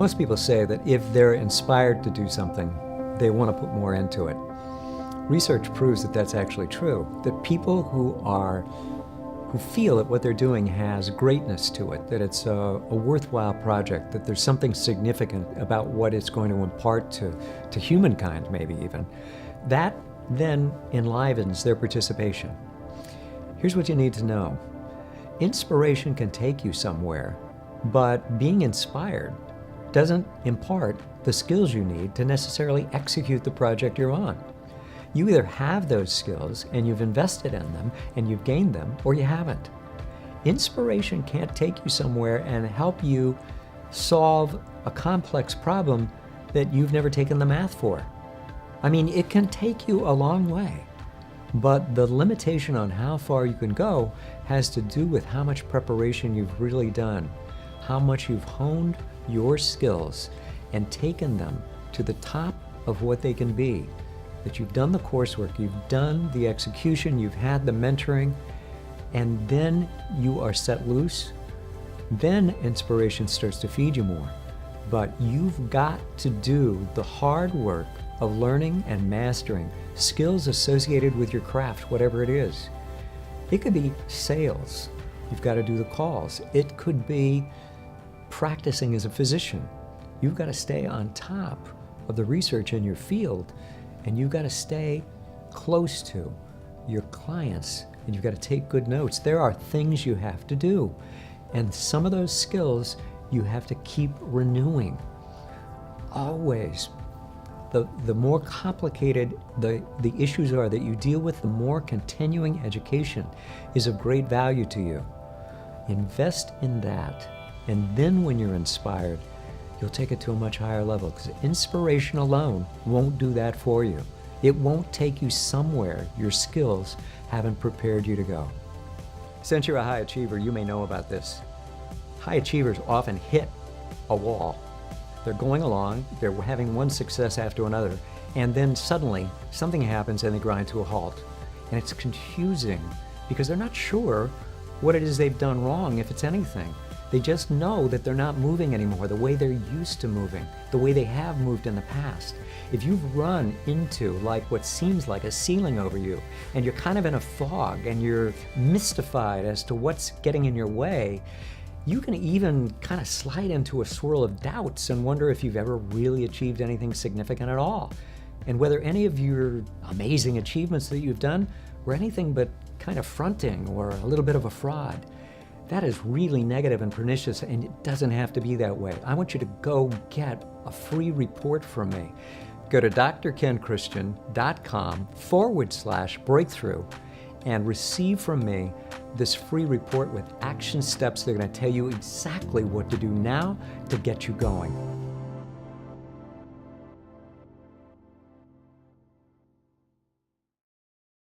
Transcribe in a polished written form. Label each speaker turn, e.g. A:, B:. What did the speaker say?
A: Most people say that if they're inspired to do something, they want to put more into it. Research proves that that's actually true, that people who feel that what they're doing has greatness to it, that it's a worthwhile project, that there's something significant about what it's going to impart to humankind, maybe even, that then enlivens their participation. Here's what you need to know. Inspiration can take you somewhere, but being inspired doesn't impart the skills you need to necessarily execute the project you're on. You either have those skills and you've invested in them and you've gained them, or you haven't. Inspiration can't take you somewhere and help you solve a complex problem that you've never taken the math for. I mean, it can take you a long way, but the limitation on how far you can go has to do with how much preparation you've really done, how much you've honed your skills and taken them to the top of what they can be. That you've done the coursework, you've done the execution, you've had the mentoring, and then you are set loose. Then inspiration starts to feed you more. But you've got to do the hard work of learning and mastering skills associated with your craft, whatever it is. It could be sales. You've got to do the calls. It could be practicing as a physician. You've got to stay on top of the research in your field, and you've got to stay close to your clients, and you've got to take good notes. There are things you have to do, and some of those skills you have to keep renewing. Always. The more complicated the issues are that you deal with, the more continuing education is of great value to you. Invest in that, and then when you're inspired, you'll take it to a much higher level, because inspiration alone won't do that for you. It won't take you somewhere your skills haven't prepared you to go. Since you're a high achiever, you may know about this. High achievers often hit a wall. They're going along, they're having one success after another, and then suddenly something happens and they grind to a halt. And it's confusing because they're not sure what it is they've done wrong, if it's anything. They just know that they're not moving anymore the way they're used to moving, the way they have moved in the past. If you've run into like what seems like a ceiling over you, and you're kind of in a fog and you're mystified as to what's getting in your way, you can even kind of slide into a swirl of doubts and wonder if you've ever really achieved anything significant at all, and whether any of your amazing achievements that you've done were anything but kind of fronting or a little bit of a fraud. That is really negative and pernicious, and it doesn't have to be that way. I want you to go get a free report from me. Go to drkenchristian.com/breakthrough and receive from me this free report with action steps that are going to tell you exactly what to do now to get you going.